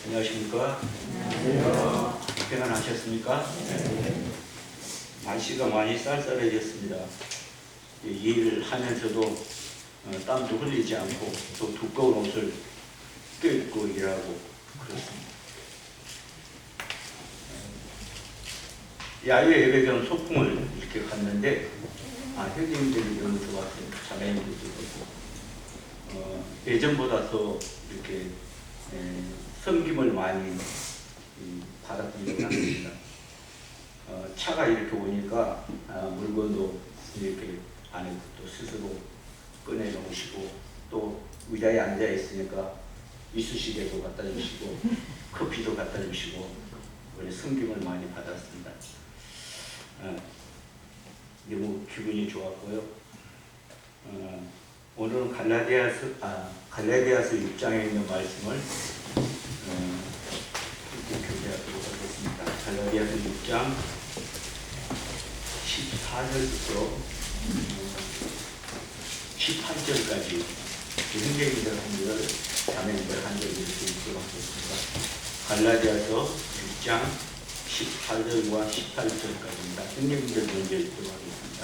안녕하십니까? 안녕하세요. 평안하셨습니까? 날씨가 많이 쌀쌀해졌습니다. 일을 하면서도 땀도 흘리지 않고 또 두꺼운 옷을 껴입고 일하고 그렇습니다. 야외 예배경 소풍을 이렇게 갔는데 형님들이 너무 좋았어요. 자매님들도 그렇고 예전보다 더 이렇게 섬김을 많이 받았던 것 같습니다. 차가 이렇게 오니까 물건도 이렇게 안에 또 스스로 꺼내 놓으시고 또 의자에 앉아 있으니까 이쑤시개도 갖다 주시고 커피도 갖다 주시고 원래 섬김을 많이 받았습니다. 너무 기분이 좋았고요. 오늘은 갈라디아서 6장에 있는 말씀을 교제하도록 하겠습니다. 갈라디아서 6장 14절부터 18절까지 형제님들 한절, 자매님들 한절 이렇게 읽도록 하겠습니다. 갈라디아서 6장 18절과 18절까지입니다. 형제님들 먼저 읽도록 하겠습니다.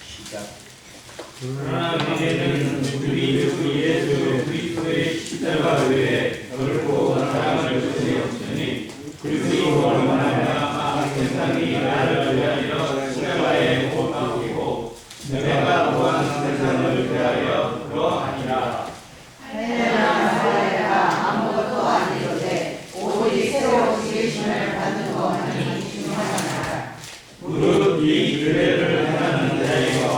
시작. 그러나 너희는 우리 주 예수 그리스도의 십자가 외에 결코 사랑할 것이 없으니 그리스도로 말하여 세상이 나를 위하여 십자가에 못 박히고 내가 또한 세상을 위하여 그러하니라. 내가 아무것도 아니로되 오직 새로운 지으심을 받는 것만이 중요하다. 무릇 이 교회를 하나는 자에게와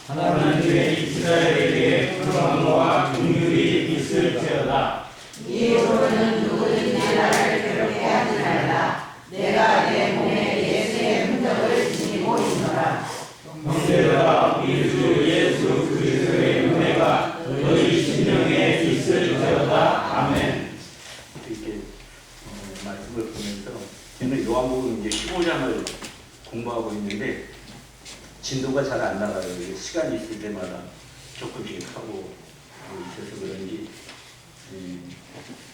하나는 내 이스라엘에게 평강과 긍휼이 있을지어다. 이후로는 누구든지 나를 괴롭게 하지 말라. 내가 내 몸에 예수의 흔적을 지니고 있노라. 형제들아, 우리 주 예수 그리스도의 은혜가 너희 심령에 있을지어다. 아멘. 이렇게 말씀을 보면서 저는 요한복음 이제 15장을 공부하고 있는데 진도가 잘 안 나가요. 시간이 있을 때마다 조금씩 하고 있어서 그런지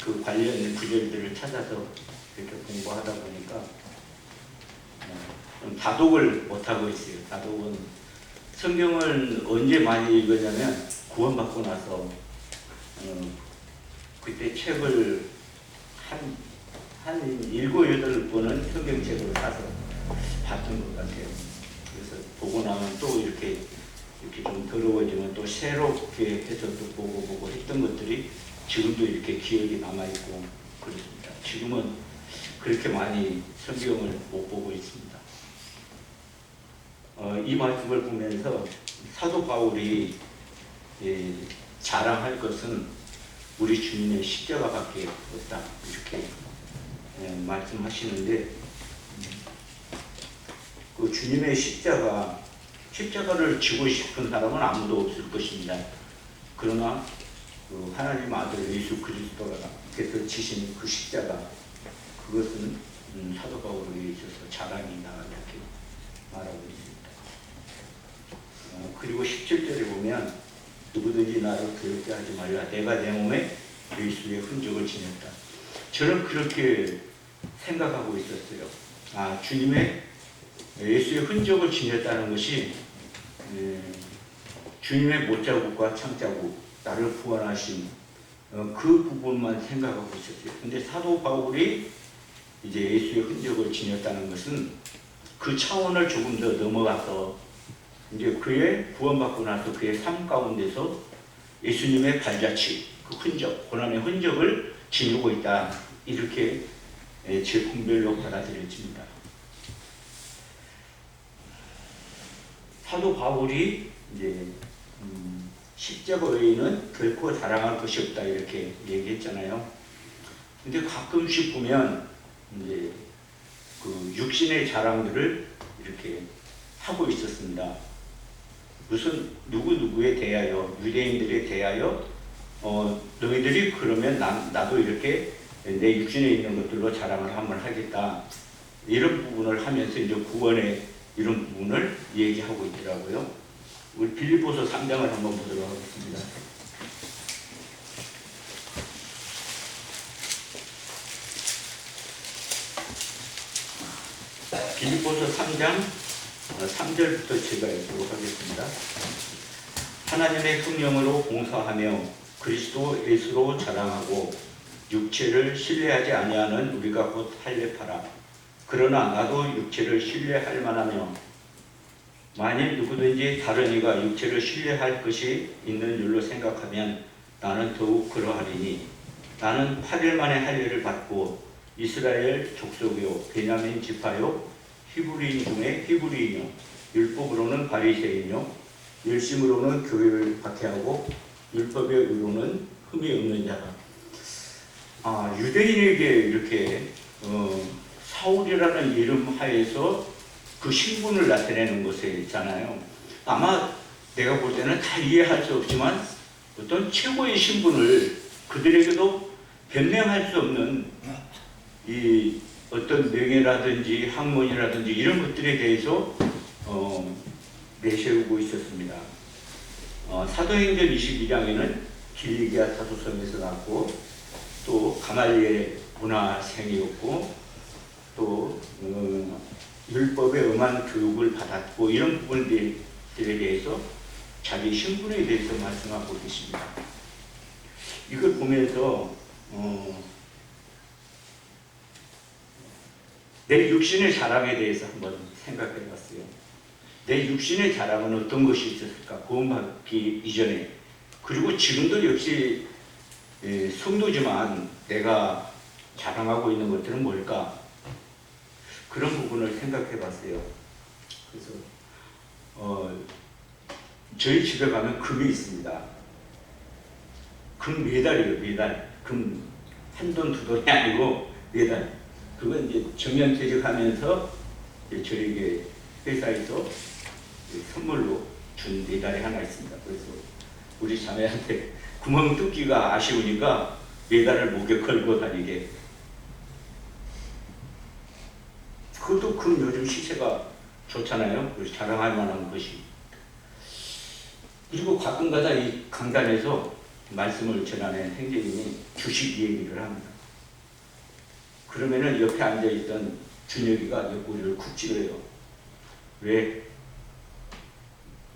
그 관련 구절들을 찾아서 이렇게 공부하다 보니까 좀 다독을 못하고 있어요. 다독은 성경을 언제 많이 읽었냐면 구원받고 나서 그때 책을 한 7, 8번은 성경책으로 사서 봤던 것 같아요. 그래서 보고 나면 또 이렇게 좀 더러워지면 또 새롭게 해서 또 보고 했던 것들이 지금도 이렇게 기억이 남아있고 그렇습니다. 지금은 그렇게 많이 성경을 못 보고 있습니다. 이 말씀을 보면서 사도 바울이 자랑할 것은 우리 주님의 십자가밖에 없다 이렇게 말씀하시는데 그 주님의 십자가를 지고 싶은 사람은 아무도 없을 것입니다. 그러나 그 하나님 아들 예수 그리스도께서 지신 그 십자가 그것은 사도 바울에게 있어서 자랑이다 이렇게 말하고 있습니다. 그리고 17절에 보면 누구든지 나를 괴롭게 하지 말라. 내가 내 몸에 예수의 흔적을 지녔다. 저는 그렇게 생각하고 있었어요. 주님의 예수의 흔적을 지녔다는 것이 주님의 못자국과 창자국, 나를 구원하신 그 부분만 생각하고 있었어요. 근데 사도 바울이 이제 예수의 흔적을 지녔다는 것은 그 차원을 조금 더 넘어가서 이제 그의 구원받고 나서 그의 삶 가운데서 예수님의 발자취, 그 흔적, 고난의 흔적을 지니고 있다. 이렇게 제품별로 받아들여집니다. 사도 바울이 이제 십자가 외에는 결코 자랑할 것이 없다 이렇게 얘기했잖아요. 근데 가끔씩 보면 이제 그 육신의 자랑들을 이렇게 하고 있었습니다. 무슨 누구에 대하여, 유대인들에 대하여 너희들이 그러면 나도 이렇게 내 육신에 있는 것들로 자랑을 한번 하겠다. 이런 부분을 하면서 이제 구원의 이런 부분을 얘기하고 있더라고요. 우리 빌립보서 3장을 한번 보도록 하겠습니다. 빌립보서 3장 3절부터 제가 읽도록 하겠습니다. 하나님의 성령으로 봉사하며 그리스도 예수로 자랑하고 육체를 신뢰하지 아니하는 우리가 곧 할례파라. 그러나 나도 육체를 신뢰할 만하며 만일 누구든지 다른 이가 육체를 신뢰할 것이 있는 줄로 생각하면 나는 더욱 그러하리니 나는 8일 만에 할례를 받고 이스라엘 족속이요 베냐민 지파요 히브리인 중에 히브리인이요 율법으로는 바리새인이요 열심으로는 교회를 박해하고 율법의 의로는 흠이 없는 자라. 유대인에게 이렇게 사울이라는 이름 하에서 그 신분을 나타내는 것에 있잖아요. 아마 내가 볼 때는 다 이해할 수 없지만 어떤 최고의 신분을 그들에게도 변명할 수 없는 이 어떤 명예라든지 학문이라든지 이런 것들에 대해서 내세우고 있었습니다. 사도행전 22장에는 길리기아 타소섬에서 났고 또 가말리엘 문화생이었고 또 율법에 응한 교육을 받았고 이런 부분들에 대해서 자기 신분에 대해서 말씀하고 계십니다. 이걸 보면서 내 육신의 자랑에 대해서 한번 생각해 봤어요. 내 육신의 자랑은 어떤 것이 있었을까? 구원받기 이전에. 그리고 지금도 역시 성도지만 내가 자랑하고 있는 것들은 뭘까? 그런 부분을 생각해 봤어요. 그래서 저희 집에 가면 금이 있습니다. 금 메달이에요. 메달. 금 한돈 두돈이 아니고 메달. 그건 이제 정년퇴직하면서 저에게 회사에서 선물로 준 메달이 하나 있습니다. 그래서 우리 자매한테 구멍 뚫기가 아쉬우니까 메달을 목에 걸고 다니게. 그것도 금 요즘 시세가 좋잖아요. 그래서 자랑할 만한 것이. 그리고 가끔가다 이 강단에서 말씀을 전하는 행제님이 주식 얘기를 합니다. 그러면은 옆에 앉아있던 준혁이가 옆구리를 쿡 찌르요. 왜?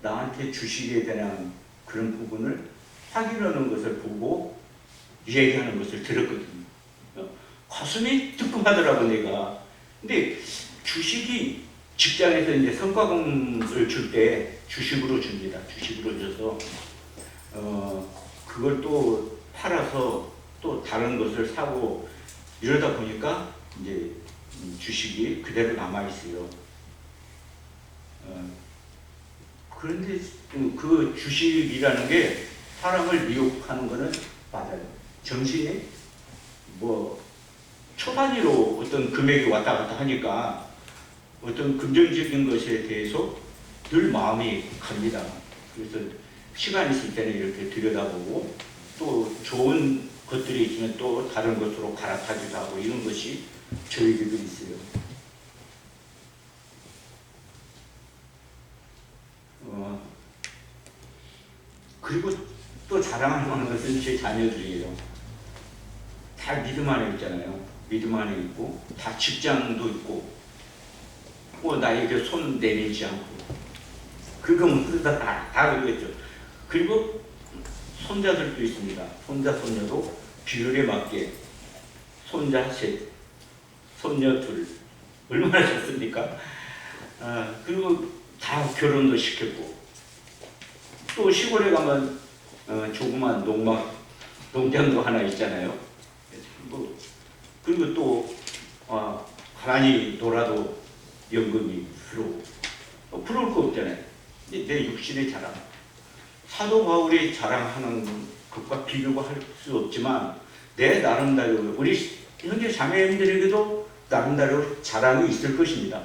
나한테 주식에 대한 그런 부분을 확인하는 것을 보고 얘기하는 것을 들었거든요. 가슴이 뜨끔하더라고 내가. 근데 주식이 직장에서 이제 성과금을 줄 때 주식으로 줍니다. 주식으로 줘서 그걸 또 팔아서 또 다른 것을 사고 이러다 보니까 이제 주식이 그대로 남아 있어요. 그런데 그 주식이라는 게 사람을 미혹하는 거는 맞아요. 정신이 뭐 초단위로 어떤 금액이 왔다 갔다 하니까 어떤 긍정적인 것에 대해서 늘 마음이 갑니다. 그래서 시간 있을 때는 이렇게 들여다보고 또 좋은 것들이 있으면 또 다른 것으로 갈아타기도 하고 이런 것이 저에게도 있어요. 그리고 또 자랑할 만한 것은 제 자녀들이에요. 다 믿음 안에 있잖아요. 믿음 안에 있고 다 직장도 있고 뭐 나에게 손 내밀지 않고 그거 모두 다 그러겠죠. 그리고 손자들도 있습니다. 손자 손녀도 비율에 맞게 손자 셋, 손녀 둘 얼마나 좋습니까? 그리고 다 결혼도 시켰고 또 시골에 가면 조그만 농장도 하나 있잖아요. 그리고 또 가만히 놀아도 연금이 들어오고 부러울 거 없잖아요. 내 육신의 자랑. 사도 바울이 자랑하는 것과 비교가 할 수 없지만 내 나름대로 우리 현재 자매님들에게도 나름대로 자랑이 있을 것입니다.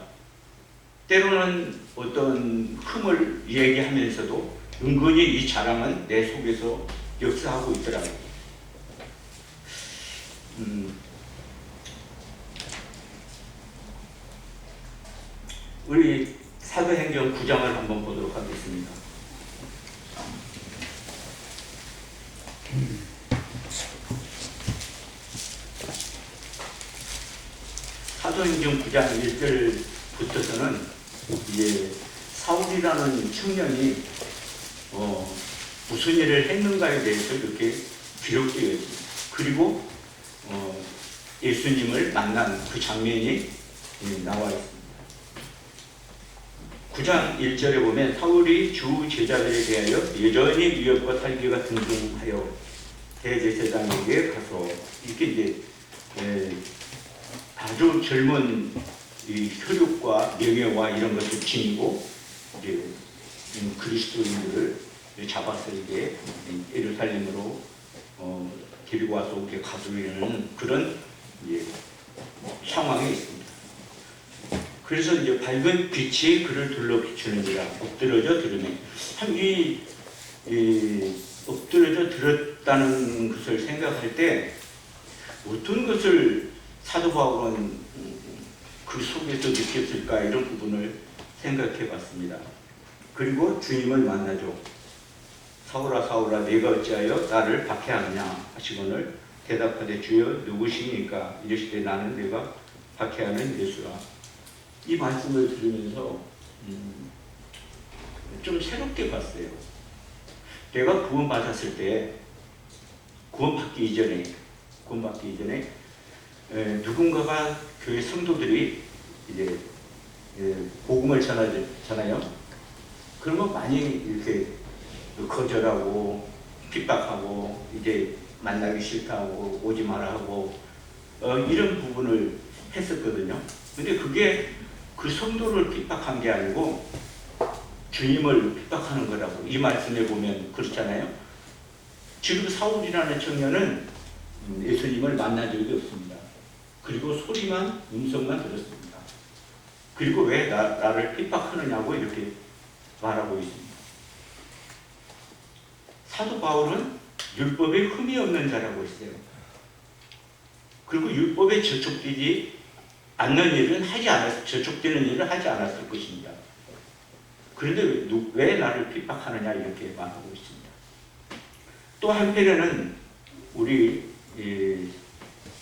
때로는 어떤 흠을 얘기하면서도 은근히 이 자랑은 내 속에서 역사하고 있더라고요. 우리 사도행전 9장을 한번 보도록 하겠습니다. 사도행전 9장 1절 붙어서는 이제 사울이라는 청년이 무슨 일을 했는가에 대해서 이렇게 기록되어 있습니다. 그리고 예수님을 만난 그 장면이 나와 있습니다. 9장 1절에 보면 사울이 주 제자들에 대하여 여전히 위협과 살기가 등등하여 대제사장에게 가서 이렇게 이제 아주 젊은 이 혈육과 명예와 이런 것을 지니고 이제 그리스도인들을 잡아서 이제 예루살렘으로 데리고 와서 이렇게 가두려는 그런 이제 상황에 있습니다. 그래서 이제 밝은 빛이 그를 둘러 비추는지라 엎드러져 들으면 참 이 엎드러져 들었다는 것을 생각할 때 어떤 것을 사도 바울은 그 속에서 느꼈을까 이런 부분을 생각해 봤습니다. 그리고 주님을 만나죠. 사울아 사울아 내가 어찌하여 나를 박해하느냐 하시거늘 대답하되 주여 누구시니까 이르시되 나는 내가 박해하는 예수라. 이 말씀을 들으면서 좀 새롭게 봤어요. 내가 구원받았을 때 구원받기 이전에 누군가가 교회 성도들이 이제 복음을 전하잖아요. 그러면 많이 이렇게 거절하고 핍박하고 이제 만나기 싫다고 오지 마라 하고 이런 부분을 했었거든요. 근데 그게 그 성도를 핍박한 게 아니고 주님을 핍박하는 거라고 이 말씀에 보면 그렇잖아요. 지금 사울이라는 청년은 예수님을 만난 적이 없습니다. 그리고 음성만 들었습니다. 그리고 왜 나를 핍박하느냐고 이렇게 말하고 있습니다. 사도 바울은 율법에 흠이 없는 자라고 했어요. 그리고 율법에 저촉되지 않는 일은 저촉되는 일을 하지 않았을 것입니다. 그런데 왜 나를 핍박하느냐 이렇게 말하고 있습니다. 또 한편에는 우리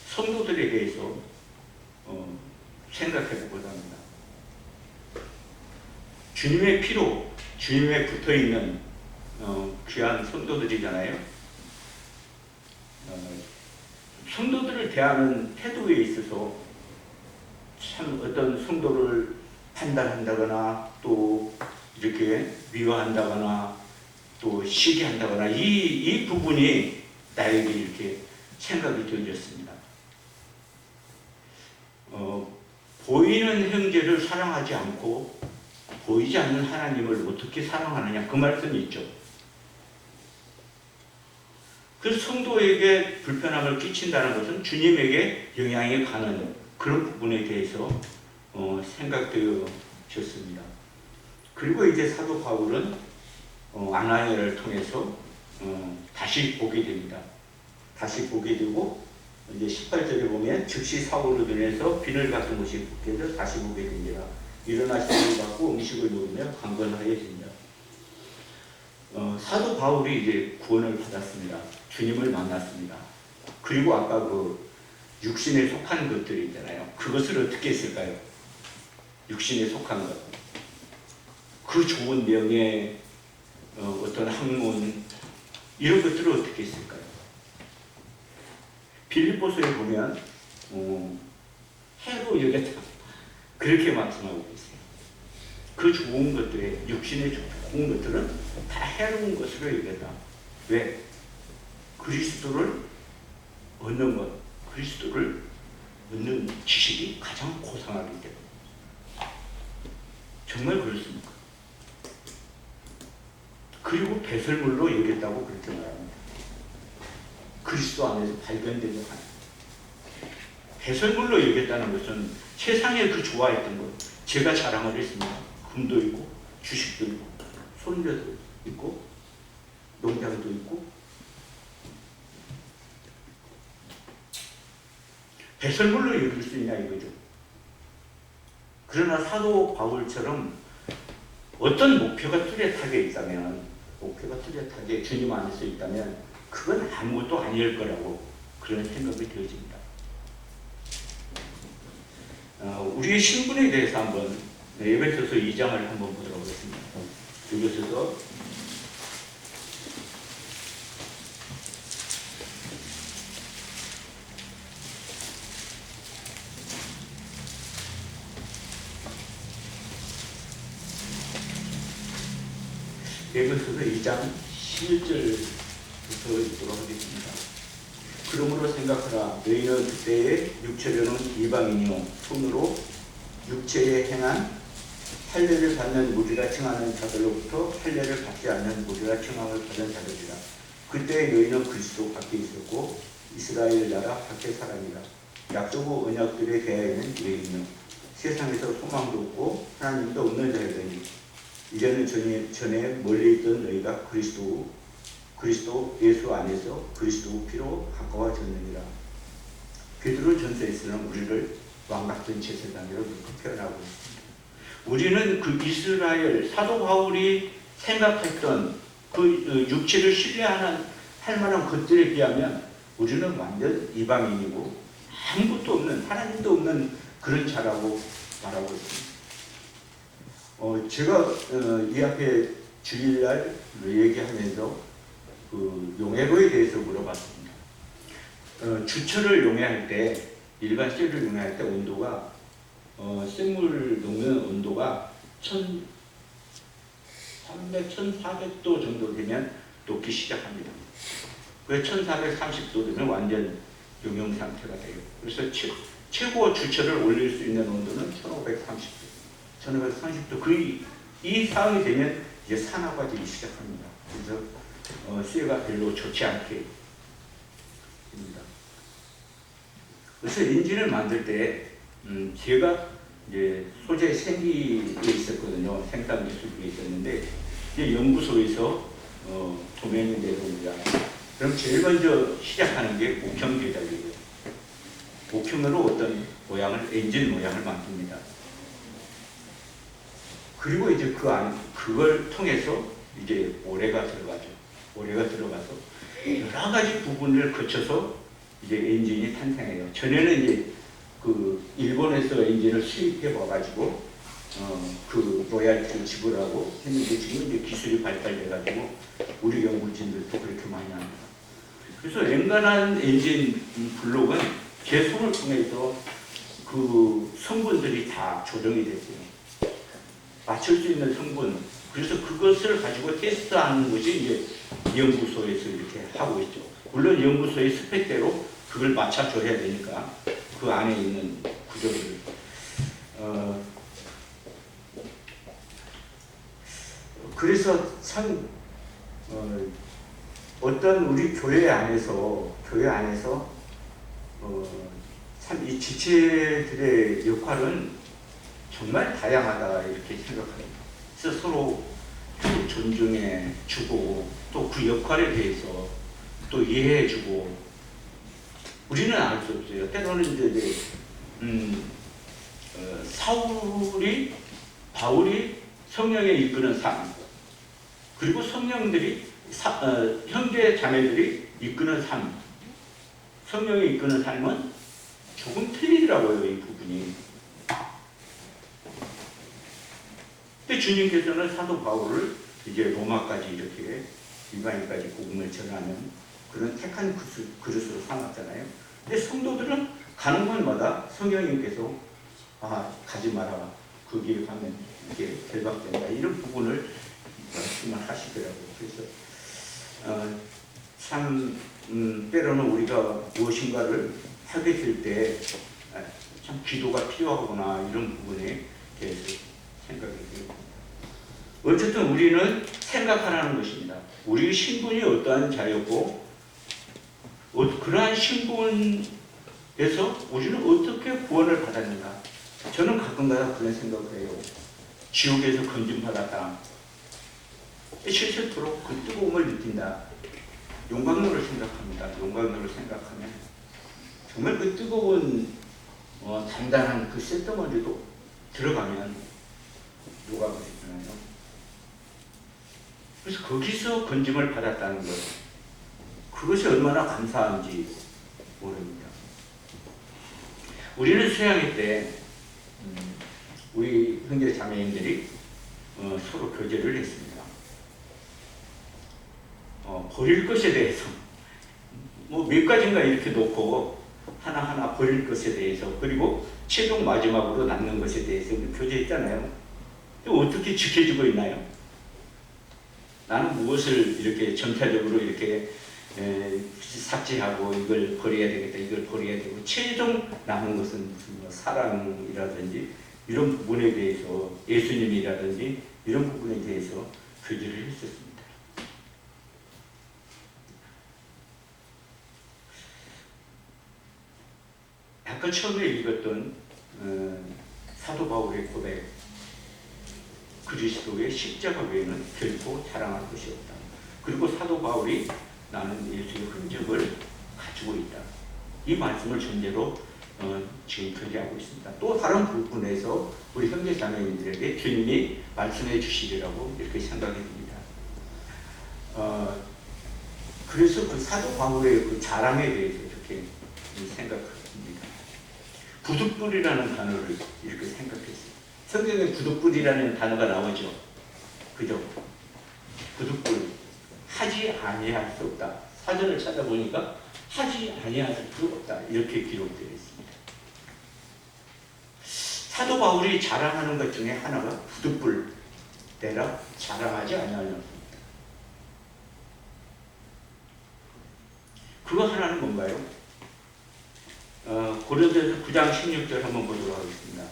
성도들에 대해서 생각해 보고자 합니다. 주님의 피로 주님에 붙어있는 귀한 성도들이잖아요. 성도들을 대하는 태도에 있어서 참 어떤 성도를 판단한다거나 또 이렇게 미워한다거나 또 시기한다거나 이 부분이 나에게 이렇게 생각이 들렸습니다. 보이는 형제를 사랑하지 않고 보이지 않는 하나님을 어떻게 사랑하느냐 그 말씀이 있죠. 그 성도에게 불편함을 끼친다는 것은 주님에게 영향이 가는 그런 부분에 대해서 생각되어졌습니다. 그리고 이제 사도 바울은 아나니아를 통해서 다시 보게 됩니다. 다시 보게 되고 이제 18절에 보면 즉시 사울로 인해서 비늘 같은 것이 벗겨져 다시 보게 됩니다. 일어나 시를 받고 음식을 먹으며 강건하여집니다. 사도 바울이 이제 구원을 받았습니다. 주님을 만났습니다. 그리고 아까 그 육신에 속한 것들이 있잖아요. 그것을 어떻게 했을까요? 육신에 속한 것. 그 좋은 명예, 어떤 학문, 이런 것들을 어떻게 했을까요? 빌립보서에 보면 해로 여겼다. 그렇게 말씀하고 있어요. 그 좋은 것들에 육신에 좋은 것들은 다 해로운 것으로 여겼다. 왜? 그리스도를 얻는 것, 그리스도를 얻는 지식이 가장 고상하기 때문에. 정말 그렇습니까? 그리고 배설물로 여겼다고 그렇게 말합니다. 그리스도 안에서 발견되는 것. 배설물로 여겼다는 것은 세상에 그 좋아했던 것, 제가 자랑을 했습니다. 금도 있고, 주식도 있고, 손녀도 있고, 농장도 있고, 배설물로 여길 수 있냐 이거죠. 그러나 사도 바울처럼 어떤 목표가 뚜렷하게 있다면, 주님 안에서 있다면 그건 아무것도 아닐 거라고 그런 생각이 되어집니다. 우리의 신분에 대해서 한번 에베소서 2장을 한번 보도록 하겠습니다. 에베소서 2장 11절부터 읽도록 하겠습니다. 그러므로 생각하라. 너희는 그때의 육체로는 이방인이요 손으로 육체에 행한 할례를 받는 무리라 칭하는 자들로부터 할례를 받지 않는 무리라 칭함을 받은 자들이라. 그때 너희는 그리스도 밖에 있었고 이스라엘 나라 밖에 사람이라. 약속 언약들에 대하여는 외인이요 세상에서 소망도 없고 하나님도 없는 자들이니 이제는 전에 멀리 있던 너희가 그리스도 예수 안에서 그리스도 피로 가까워졌느니라. 베드로 전서에서는 우리를 왕 같은 제사장이라고 표현하고 있습니다. 우리는 그 이스라엘 사도 바울이 생각했던 그 육체를 신뢰하는 할 만한 것들에 비하면 우리는 완전 이방인이고 아무것도 없는 하나님도 없는 그런 자라고 말하고 있습니다. 제가 이 앞에 주일날 얘기하면서 그 용해로에 대해서 물어봤습니다. 주철을 용해할 때 일반 쇠를 용해할 때 온도가 생물 녹는 온도가 1300, 1400도 정도 되면 녹기 시작합니다. 그래서 1430도 되면 완전 용용 상태가 돼요. 그래서 최고 주철을 올릴 수 있는 온도는 1530도. 1530도 이 상황이 되면 이제 산화가 되기 시작합니다. 그래서 쇠가 별로 좋지 않게 됩니다. 그래서 엔진을 만들 때 제가 이제 소재 생기에 있었거든요. 생산 기술이 있었는데 이제 연구소에서 도면이 내려옵니다. 그럼 제일 먼저 시작하는 게 목형 제작이에요. 목형으로 어떤 모양을 엔진 모양을 만듭니다. 그리고 이제 그걸 통해서 이제 오래가 들어가죠. 오래가 들어가서 여러 가지 부분을 거쳐서 이제 엔진이 탄생해요. 전에는 이제 그 일본에서 엔진을 수입해 와가지고 그 로얄티를 지불하고 했는데 지금 이제 기술이 발달돼가지고 우리 연구진들도 그렇게 많이 합니다. 그래서 엔간한 엔진 블록은 제 손을 통해서 그 성분들이 다 조정이 됐어요. 맞출 수 있는 성분. 그래서 그것을 가지고 테스트하는 것이 이제 연구소에서 이렇게 하고 있죠. 물론 연구소의 스펙대로 그걸 맞춰줘야 되니까 그 안에 있는 구조들을. 그래서 참 어떤 우리 교회 안에서 참 이 지체들의 역할은 정말 다양하다 이렇게 생각합니다. 그래서 서로 존중해 주고 또 그 역할에 대해서 또 이해해 주고 우리는 알 수 없어요. 때로는 이제 바울이 성령에 이끄는 삶 그리고 성령들이 형제 자매들이 이끄는 삶 성령에 이끄는 삶은 조금 틀리더라고요. 이 부분이. 근데 주님께서는 사도 바울을 이제 로마까지 이렇게 일반인까지 복음을 전하는 그런 택한 그릇으로 삼았잖아요. 근데 성도들은 가는 곳마다 성령님께서 가지 마라. 거기에 가면 이게 결박된다. 이런 부분을 말씀을 하시더라고요. 그래서 참 때로는 우리가 무엇인가를 하게 될 때 참 기도가 필요하구나 이런 부분에 대해서 생각이 듭니다. 어쨌든 우리는 생각하라는 것입니다. 우리의 신분이 어떠한 자였고 그러한 신분에서 우리는 어떻게 구원을 받았는가. 저는 가끔가다 그런 생각을 해요. 지옥에서 건진받았다. 실제로 그 뜨거움을 느낀다. 용광로를 생각합니다. 용광로를 생각하면 정말 그 뜨거운 단단한 그 쇳덩어리도 들어가면 녹아버리잖아요. 그래서 거기서 건짐을 받았다는 것, 그것이 얼마나 감사한지 모릅니다. 우리는 수양회 때 우리 형제 자매님들이 서로 교제를 했습니다. 버릴 것에 대해서 뭐 몇 가지인가 이렇게 놓고 하나하나 버릴 것에 대해서, 그리고 최종 마지막으로 남는 것에 대해서 교제했잖아요. 어떻게 지켜지고 있나요? 나는 무엇을 이렇게 전체적으로 이렇게 삭제하고 이걸 버려야 되겠다, 이걸 버려야 되고, 최종 남은 것은 무슨 뭐 사랑이라든지 이런 부분에 대해서, 예수님이라든지 이런 부분에 대해서 교제를 했었습니다. 아까 처음에 읽었던 사도 바울의 고백, 그리스도의 십자가 외에는 결코 자랑할 것이 없다. 그리고 사도 바울이 나는 예수의 흔적을 가지고 있다. 이 말씀을 전제로 지금 교제하고 있습니다. 또 다른 부분에서 우리 형제 자매님들에게 주님이 말씀해 주시리라고 이렇게 생각이 듭니다. 그래서 그 사도 바울의 그 자랑에 대해서 이렇게 생각합니다. 부득불이라는 단어를 이렇게 생각했어요. 성경에 부득불이라는 단어가 나오죠. 그죠? 부득불. 하지 아니할 수 없다. 사전을 찾아보니까 하지 아니할 수 없다. 이렇게 기록되어 있습니다. 사도 바울이 자랑하는 것 중에 하나가 부득불. 내가 자랑하지 아니하는 것입니다. 그거 하나는 뭔가요? 고린도서 9장 16절 한번 보도록 하겠습니다.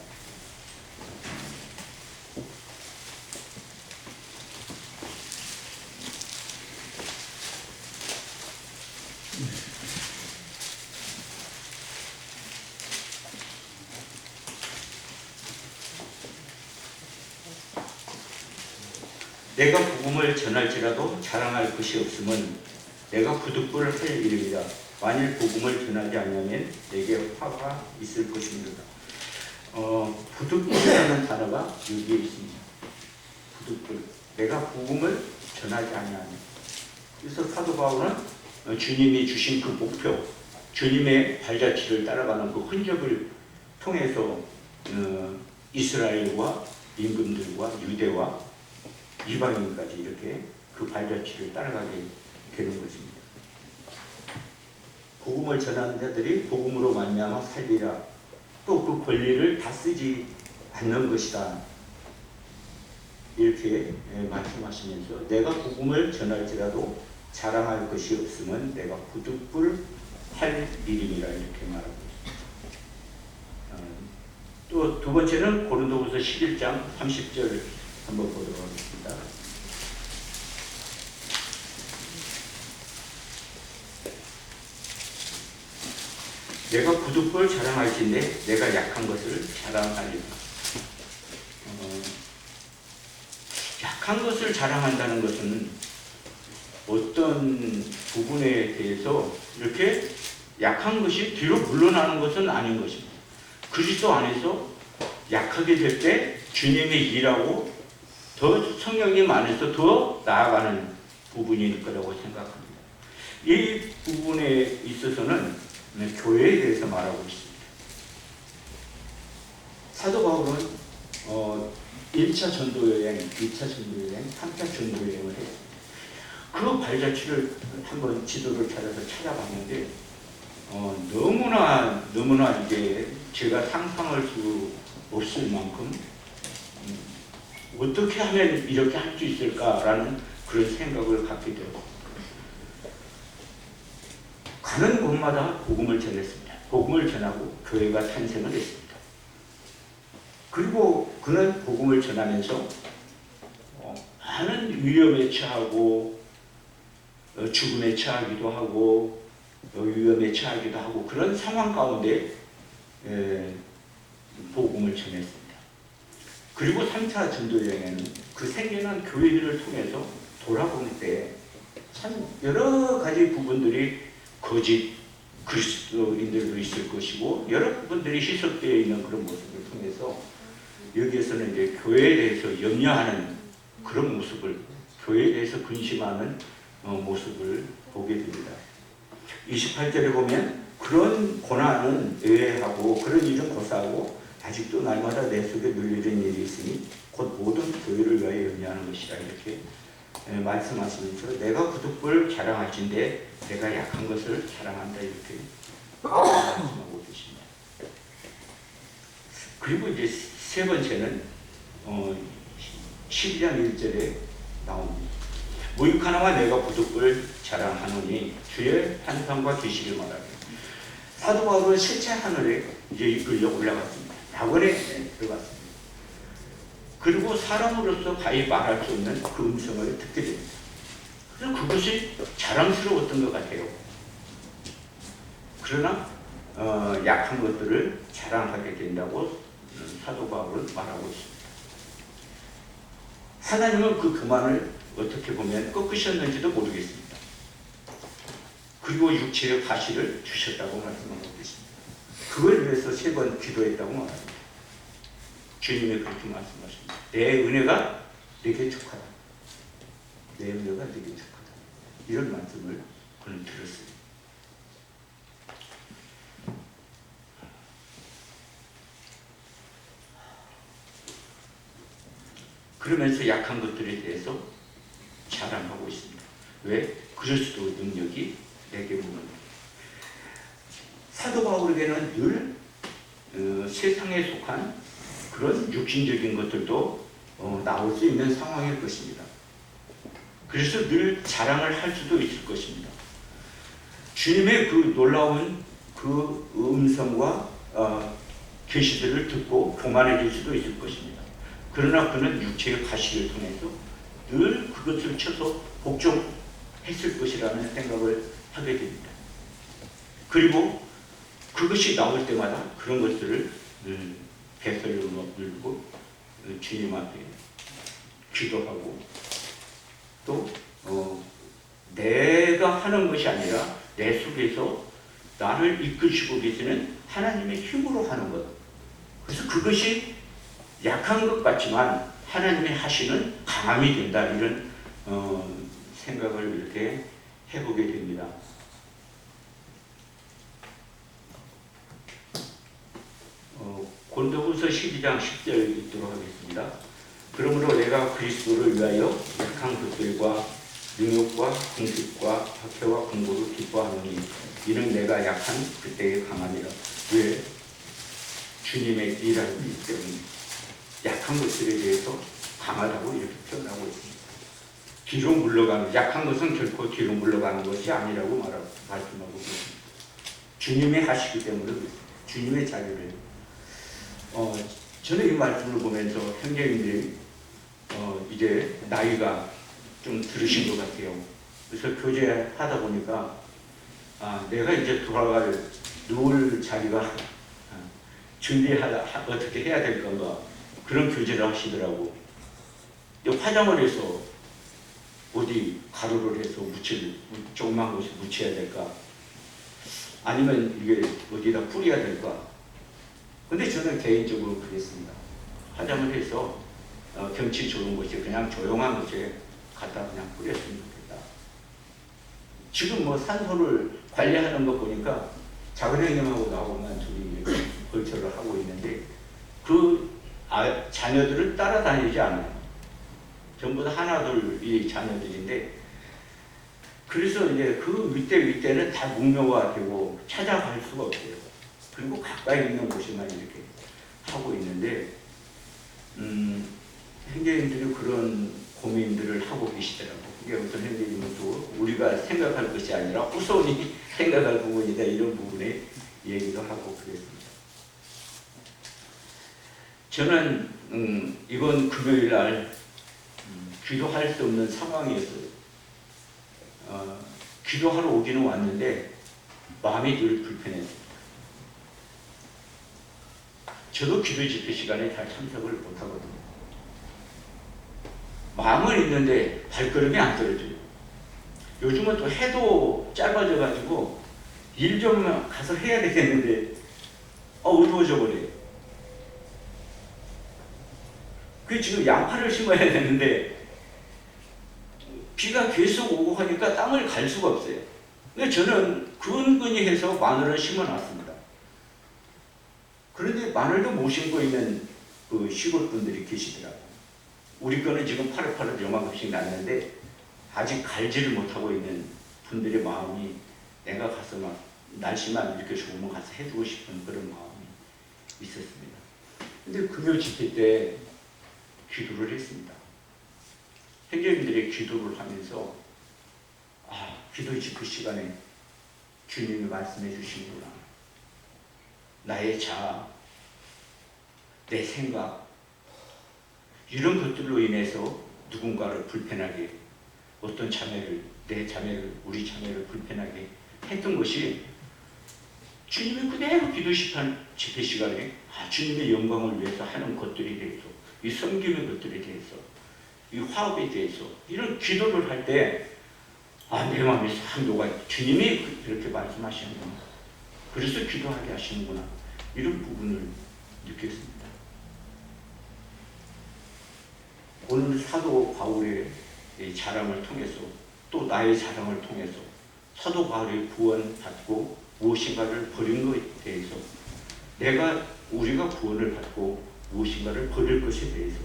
내가 복음을 전할지라도 자랑할 것이 없음은 내가 부득불을 할 일이다. 만일 복음을 전하지 않으면 내게 화가 있을 것입니다. 부득불이라는 단어가 여기에 있습니다. 부득불. 내가 복음을 전하지 아니하면. 그래서 사도 바울은 주님이 주신 그 목표, 주님의 발자취를 따라가는 그 흔적을 통해서 이스라엘과 임금들과 유대와 이방인까지 이렇게 그 발자취를 따라가게 되는 것입니다. 복음을 전하는 자들이 복음으로 말미암아 살리라. 또 그 권리를 다 쓰지 않는 것이다. 이렇게 말씀하시면서 내가 복음을 전할지라도 자랑할 것이 없으면 내가 부득불 할 일임이라 이렇게 말하고 있습니다. 또 두 번째는 고린도후서 11장 30절 한번 보도록 하겠습니다. 내가 부득불 자랑할진대 내가 약한 것을 자랑하리라. 약한 것을 자랑한다는 것은 어떤 부분에 대해서 이렇게 약한 것이 뒤로 물러나는 것은 아닌 것입니다. 그리스도 안에서 약하게 될 때 주님의 일하고 더 성령님 안에서 더 나아가는 부분일 거라고 생각합니다. 이 부분에 있어서는 교회에 대해서 말하고 있습니다. 사도 바울은 1차 전도여행, 2차 전도여행, 3차 전도여행을 했습니다. 그 발자취를 한번 지도를 찾아서 찾아봤는데 너무나 이게 제가 상상할 수 없을 만큼 어떻게 하면 이렇게 할 수 있을까라는 그런 생각을 갖게 되었습니다. 가는 곳마다 복음을 전했습니다. 복음을 전하고 교회가 탄생을 했습니다. 그리고 그는 복음을 전하면서 많은 위험에 처하고 죽음에 처하기도 하고 위험에 처하기도 하고 그런 상황 가운데 복음을 전했습니다. 그리고 3차 전도여행에는 그 생겨난 교회들을 통해서 돌아볼 때 참 여러 가지 부분들이 거짓 그리스도인들도 있을 것이고 여러 부분들이 희석되어 있는 그런 모습을 통해서 여기에서는 이제 교회에 대해서 염려하는 그런 모습을, 교회에 대해서 근심하는 모습을 보게 됩니다. 28절에 보면 그런 고난은 의외하고 그런 일은 고사하고 아직도 날마다 내 속에 늘 이런 일이 있으니 곧 모든 교회를 위하여 염려하는 것이라 이렇게 말씀하시면서 내가 거듭을 자랑할진대 내가 약한 것을 자랑한다 이렇게 말씀하고 계십니다. 그리고 이제 세 번째는 12장 1절에 나옵니다. 모육하나와 내가 거듭을 자랑하노니 주의 환상과 계시를 말하며 사도 바울은 실제 하늘에 이제 이끌려 올라갔습니다. 낙원에 들어갔습니다. 그리고 사람으로서 가히 말할 수 없는 그 음성을 듣게 됩니다. 그래서 그것이 자랑스러웠던 것 같아요. 그러나 약한 것들을 자랑하게 된다고 사도 바울은 말하고 있습니다. 하나님은 그 교만을 어떻게 보면 꺾으셨는지도 모르겠습니다. 그리고 육체의 가시를 주셨다고 말씀하고 계십니다. 그걸 위해서 3번 기도했다고 말합니다. 주님이 그렇게 말씀하십니다. 내 은혜가 내게 족하다. 내 은혜가 내게 족하다. 이런 말씀을 그는 들었습니다. 그러면서 약한 것들에 대해서 자랑하고 있습니다. 왜? 그리스도 능력이 내게 묻는 사도 바울에게는 늘 세상에 속한 그런 육신적인 것들도 나올 수 있는 상황일 것입니다. 그래서 늘 자랑을 할 수도 있을 것입니다. 주님의 그 놀라운 그 음성과 계시들을 듣고 교만해질 수도 있을 것입니다. 그러나 그는 육체의 가시를 통해서 늘 그것을 쳐서 복종했을 것이라는 생각을 하게 됩니다. 그리고 그것이 나올 때마다 그런 것들을 늘 배설로 늘고 주님 앞에 기도하고 또 내가 하는 것이 아니라 내 속에서 나를 이끄시고 계시는 하나님의 힘으로 하는 것. 그래서 그것이 약한 것 같지만 하나님의 하시는 강함이 된다 이런 생각을 이렇게 해보게 됩니다. 고린도후서 12장 10절 읽도록 하겠습니다. 그러므로 내가 그리스도를 위하여 약한 것들과 능욕과 궁핍과 박해와 공고를 기뻐하노니 이는 내가 약한 그때의 강함이라. 왜? 주님의 일하기 때문에 약한 것들에 대해서 강하다고 이렇게 표현하고 있습니다. 뒤로 물러가는, 약한 것은 결코 뒤로 물러가는 것이 아니라고 말씀하고 있습니다. 주님이 하시기 때문에 그렇습니다. 주님의 자리를. 저는 이 말씀을 보면서 형제님들이 이제 나이가 좀 들으신 것 같아요. 그래서 교제하다 보니까 내가 이제 누울 자리가 어떻게 해야 될 건가 그런 교제를 하시더라고. 화장을 해서 어디 가루를 해서 조그만 곳에 묻혀야 될까? 아니면 이게 어디다 뿌려야 될까? 근데 저는 개인적으로 그랬습니다. 화장을 해서 경치 좋은 곳에 그냥 조용한 곳에 갖다 그냥 뿌렸으면 좋겠다. 지금 뭐 산소를 관리하는 거 보니까 작은 형님하고 나하고만 둘이 걸쳐를 하고 있는데 그 자녀들을 따라다니지 않아요. 전부 다 하나 둘이 자녀들인데 그래서 이제 그 윗대는 다 문명화되고 찾아갈 수가 없어요. 그리고 가까이 있는 곳에만 이렇게 하고 있는데 형제님들이 그런 고민들을 하고 계시더라고요. 그게 어떤 형제님은 또 우리가 생각할 것이 아니라 후손이 생각할 부분이다 이런 부분에 얘기도 하고 그랬습니다. 저는 이번 금요일 날 기도할 수 없는 상황이었어요. 기도하러 오기는 왔는데 마음이 늘 불편했습니다. 저도 기도 집회 시간에 잘 참석을 못하거든요. 마음은 있는데 발걸음이 안 떨어져요. 요즘은 또 해도 짧아져가지고 일 좀 가서 해야 되겠는데 어두워져 버려요. 그 지금 양파를 심어야 되는데 비가 계속 오고 하니까 땅을 갈 수가 없어요. 근데 저는 근근히 해서 마늘을 심어놨습니다. 그런데 근데 마늘도 못 심고 있는 그 시골 분들이 계시더라고요. 우리 거는 지금 파릇파릇 요만큼씩 났는데 아직 갈지를 못하고 있는 분들의 마음이 내가 가서 막 날씨만 이렇게 좋으면 가서 해주고 싶은 그런 마음이 있었습니다. 근데 금요 집회 때 기도를 했습니다. 형제님들의 기도를 하면서 기도 집회 시간에 주님이 말씀해 주시는구나. 나의 자아, 내 생각 이런 것들로 인해서 누군가를 불편하게 어떤 자매를 내 자매를 우리 자매를 불편하게 했던 것이 주님이 그대로 기도 집회 시간에 주님의 영광을 위해서 하는 것들에 대해서 이 섬김의 것들에 대해서 이 화합에 대해서 이런 기도를 할 때 내 마음이 싹 녹아 주님이 그렇게 말씀하시는구나. 그래서 기도하게 하시는구나. 이런 부분을 느꼈습니다. 오늘 사도 바울의 자랑을 통해서 또 나의 자랑을 통해서 사도 바울이 구원받고 무엇인가를 버린 것에 대해서 우리가 구원을 받고 무엇인가를 버릴 것에 대해서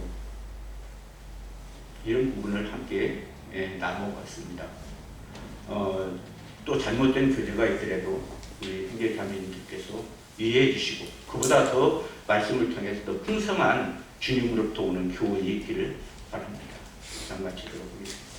이런 부분을 함께 나눠봤습니다. 또 잘못된 교제가 있더라도 우리 형제자매님들께서 이해해 주시고 그보다 더 말씀을 통해서 더 풍성한 주님으로부터 오는 교훈이 있기를 바랍니다. 이상 마치도록 하겠습니다.